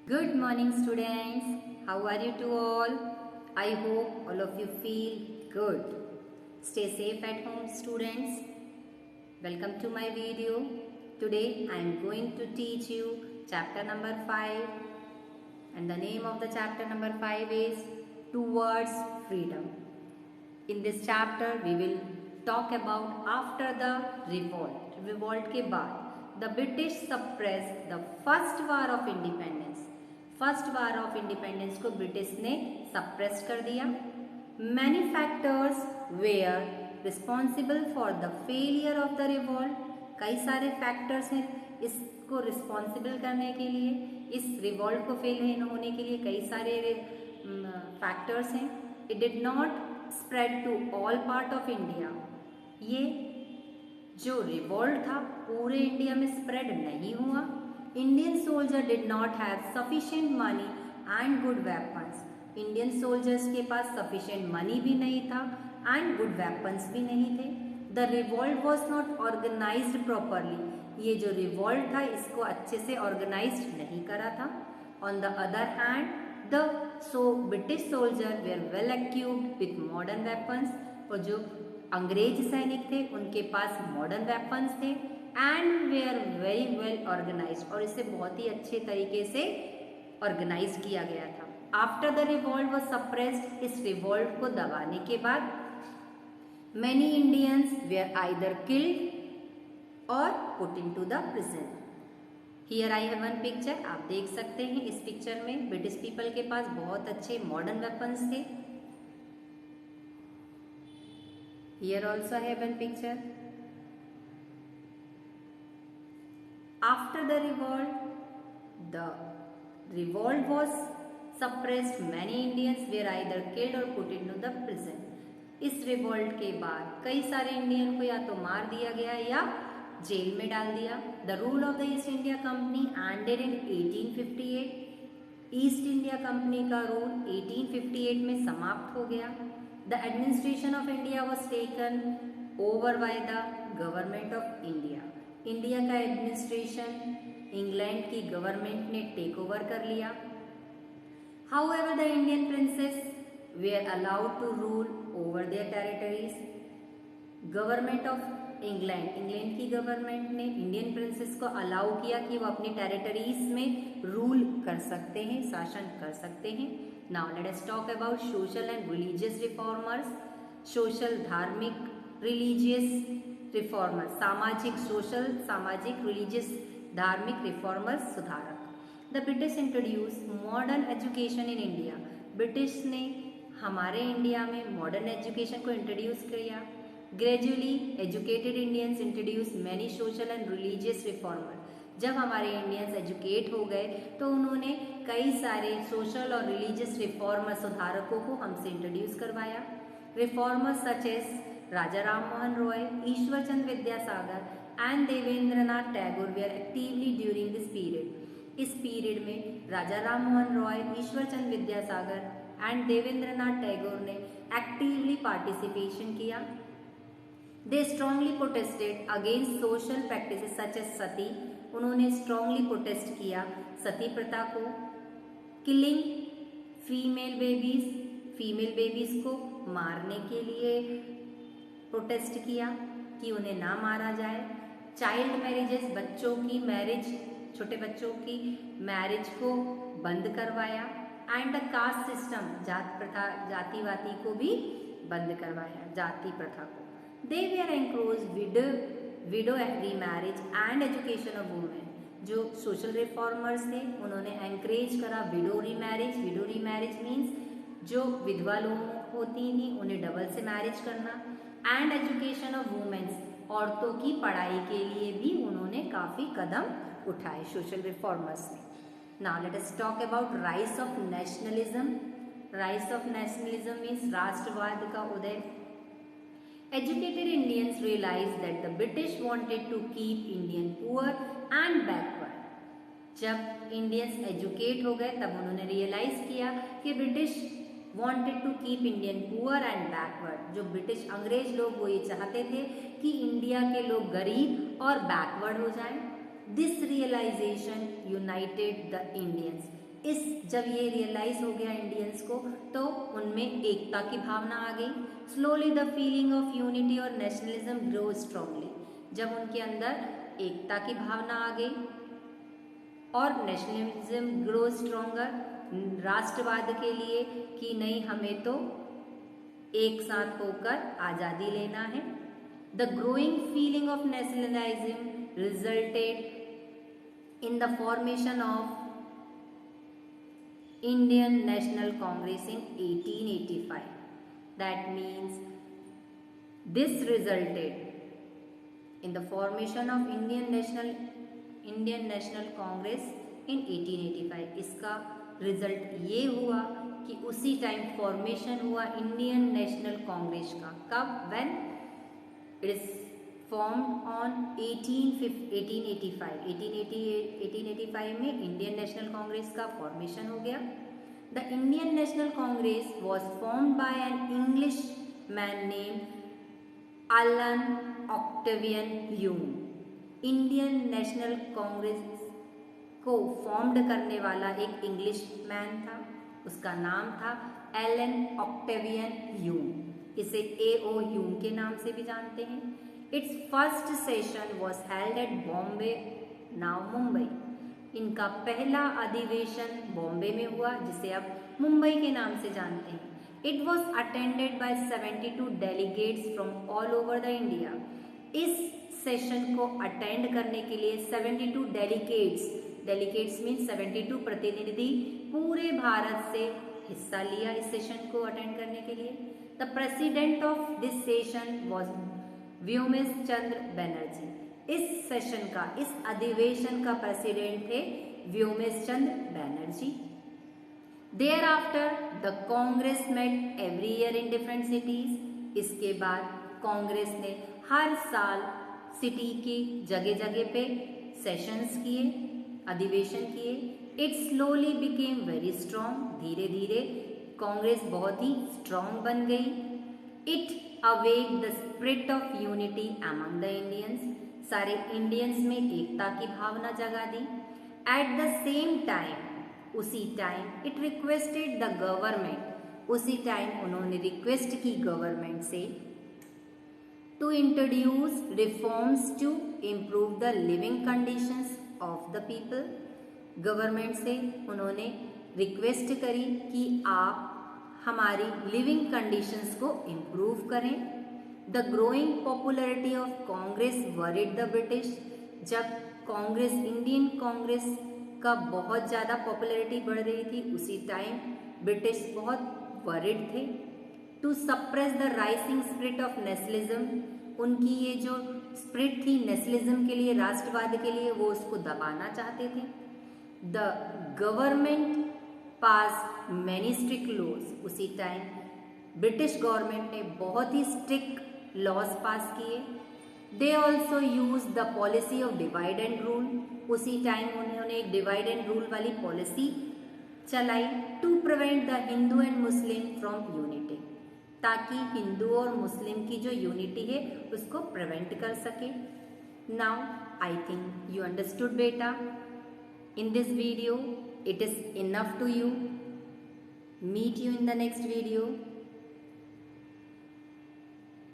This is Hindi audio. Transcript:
Good morning, students. How are you two all? I hope all of you feel good. Stay safe at home, students. Welcome to my video. Today I am going to teach you chapter number 5, and the name of the chapter number 5 is Towards Freedom. In this chapter we will talk about after the revolt के बाद the British suppressed the first war of independence. First war of independence को ब्रिटिश ने सप्रेस कर दिया. Many factors were responsible for the failure of the revolt. कई सारे फैक्टर्स हैं इसको रिस्पॉन्सिबल करने के लिए, इस रिवॉल्ट को फेल होने के लिए कई सारे फैक्टर्स हैं. It did not spread to all part of India. ये जो रिवॉल्ट था पूरे इंडिया में स्प्रेड नहीं हुआ. Indian soldier did not have sufficient money and good weapons. Indian soldiers के पास sufficient money भी नहीं था and good weapons भी नहीं थे. The revolt was not organized properly. ये जो revolt था इसको अच्छे से organized नहीं करा था. On the other hand, the British soldiers were well equipped with modern weapons. और जो अंग्रेज सैनिक थे उनके पास modern weapons थे and they are very well organise, और इसे बहुत ही अच्छे तरीके से ऑर्गेनाइज किया गया था. After the revolt was suppressed. इस रिवॉल्ट को दबाने के बाद many Indians were either killed और put into the prison. Here I have one picture. आप देख सकते हैं इस पिक्चर में ब्रिटिश पीपल के पास बहुत अच्छे मॉडर्न वेपन्स थे. Here also I have one picture. After the revolt was suppressed. Many Indians were either killed or put into the prison. इस रिवॉल्ट के बाद कई सारे इंडियन को या तो मार दिया गया या जेल में डाल दिया. The rule of the East India Company ended in 1858. East India company का रूल 1858 में समाप्त हो गया. The administration of India was taken over by the government of India. India का एडमिनिस्ट्रेशन इंग्लैंड की गवर्नमेंट ने टेक ओवर कर लिया. However the Indian princes were allowed to rule over their territories. Government of England की गवर्नमेंट ने इंडियन प्रिंसेस को अलाउ किया कि वो अपनी टेरिटरीज में रूल कर सकते हैं, शासन कर सकते हैं. Now let us talk about social and religious reformers. Social, धार्मिक, रिलीजियस रिफॉर्मर, सामाजिक रिलीजियस धार्मिक रिफॉर्मर्स, सुधारक. The British introduce modern education in India. British ने हमारे इंडिया में मॉडर्न एजुकेशन को इंट्रोड्यूस किया. Gradually educated Indians introduce many social and religious reformer. जब हमारे इंडियंस एजुकेट हो गए तो उन्होंने कई सारे सोशल और रिलीजियस रिफॉर्मर, सुधारकों को हमसे इंट्रोड्यूस करवाया. Reformers such as Raja Ram Mohan Roy, Ishwar Chandra Vidyasagar and Devendranath Tagore were actively during this period. इस पीरियड में राजा राम मोहन रॉय, ईश्वर चंद्र विद्यासागर एंड देवेंद्रनाथ टैगोर ने एक्टिवली पार्टिसिपेशन किया. They strongly protested against social practices such as sati. उन्होंने स्ट्रांगली प्रोटेस्ट किया सती प्रथा को. किलिंग फीमेल बेबीज को मारने के लिए प्रोटेस्ट किया कि उन्हें ना मारा जाए. चाइल्ड मैरिजेस, बच्चों की मैरिज, छोटे बच्चों की मैरिज को बंद करवाया. एंड द कास्ट सिस्टम, जाति वाती को भी बंद करवाया, जाति प्रथा को. They were encourage widow remarriage and education of women. जो सोशल रिफॉर्मर्स थे उन्होंने एनकरेज करा विडो रीमैरिज मीन्स जो विधवा लोग होती थी उन्हें डबल से मैरिज करना. एंड एजुकेशन ऑफ वुमेन्स, औरतों की पढ़ाई के लिए भी उन्होंने काफ़ी कदम उठाए सोशल रिफॉर्मर्स ने. Now let us talk about rise of nationalism. Rise of nationalism means राष्ट्रवाद का उदय. Educated Indians realise that the British wanted to keep Indian poor and backward. जब इंडियंस एजुकेट हो गए तब उन्होंने रियलाइज किया कि British wanted to keep Indian poor and backward. जो ब्रिटिश अंग्रेज लोग वो ये चाहते थे कि इंडिया के लोग गरीब और बैकवर्ड हो जाएं. This realisation united the Indians. इस जब ये रियलाइज हो गया इंडियंस को तो उनमें एकता की भावना आ गई। Slowly the feeling of unity और नेशनलिज्म ग्रो स्ट्रांगली, जब उनके अंदर एकता की भावना आ गई और नेशनलिज्म ग्रो स्ट्रॉन्गर, राष्ट्रवाद के लिए कि नहीं हमें तो एक साथ होकर आज़ादी लेना है। The growing feeling of nationalism resulted in the formation of Indian National Congress in 1885. That means this resulted in the formation of Indian National Congress in 1885. इसका रिजल्ट ये हुआ कि उसी टाइम फॉर्मेशन हुआ इंडियन नेशनल कांग्रेस का। कब? When it is formed on 1885 में इंडियन नेशनल कांग्रेस का फॉर्मेशन हो गया। The Indian National Congress was formed by an English man name Allan Octavian Hume. Indian National Congress को फॉर्म्ड करने वाला एक इंग्लिश मैन था, उसका नाम था एलन ऑक्टेवियन ह्यूम। इसे A.O. ह्यूम के नाम से भी जानते हैं। It's first session was held at Bombay, now Mumbai. इनका पहला अधिवेशन बॉम्बे में हुआ, जिसे अब मुंबई के नाम से जानते हैं। It was attended by 72 delegates from all over the India. इस सेशन को अटेंड करने के लिए 72 डेलीगेट्स मीन 72 प्रतिनिधि पूरे भारत से हिस्सा लिया इस सेशन को अटेंड करने के लिए। The president of this session was Vyomesh Chandra Banerjee. इस सेशन का, इस अधिवेशन का प्रेसिडेंट थे Vyomesh Chandra Banerjee. Thereafter the Congress met every year in different cities. इसके बाद कांग्रेस ने हर साल सिटी की जगह जगह पे सेशंस किए, अधिवेशन किए। It slowly became very strong. धीरे धीरे कांग्रेस बहुत ही स्ट्रॉन्ग बन गई। It awake the spirit of unity among the Indians. सारे इंडियंस में एकता की भावना जगा दी। एट द सेम टाइम, उसी time it requested the government, उसी टाइम उन्होंने रिक्वेस्ट की गवर्नमेंट से to introduce reforms to improve the living conditions of the people. Government से उन्होंने रिक्वेस्ट करी कि आप हमारी लिविंग कंडीशंस को इम्प्रूव करें। The growing popularity of Congress worried the British. जब कांग्रेस, इंडियन कांग्रेस का बहुत ज़्यादा पॉपुलैरिटी बढ़ रही थी, उसी टाइम ब्रिटिश बहुत वरीड थे। To suppress the rising spirit of nationalism, उनकी ये जो स्पिरिट थी नेशनलिज्म के लिए, राष्ट्रवाद के लिए, वो उसको दबाना चाहते थे। The government pass many strict laws. उसी टाइम ब्रिटिश गवर्नमेंट ने बहुत ही स्ट्रिक्ट लॉज पास किए। They also use the policy of divide and rule. उसी टाइम उन्होंने एक डिवाइड एंड रूल वाली पॉलिसी चलाई to prevent the Hindu and Muslim from unity, ताकि हिंदू और मुस्लिम की जो यूनिटी है उसको प्रिवेंट कर सके। Now I think you understood beta. In this video, it is enough to you. Meet you in the next video.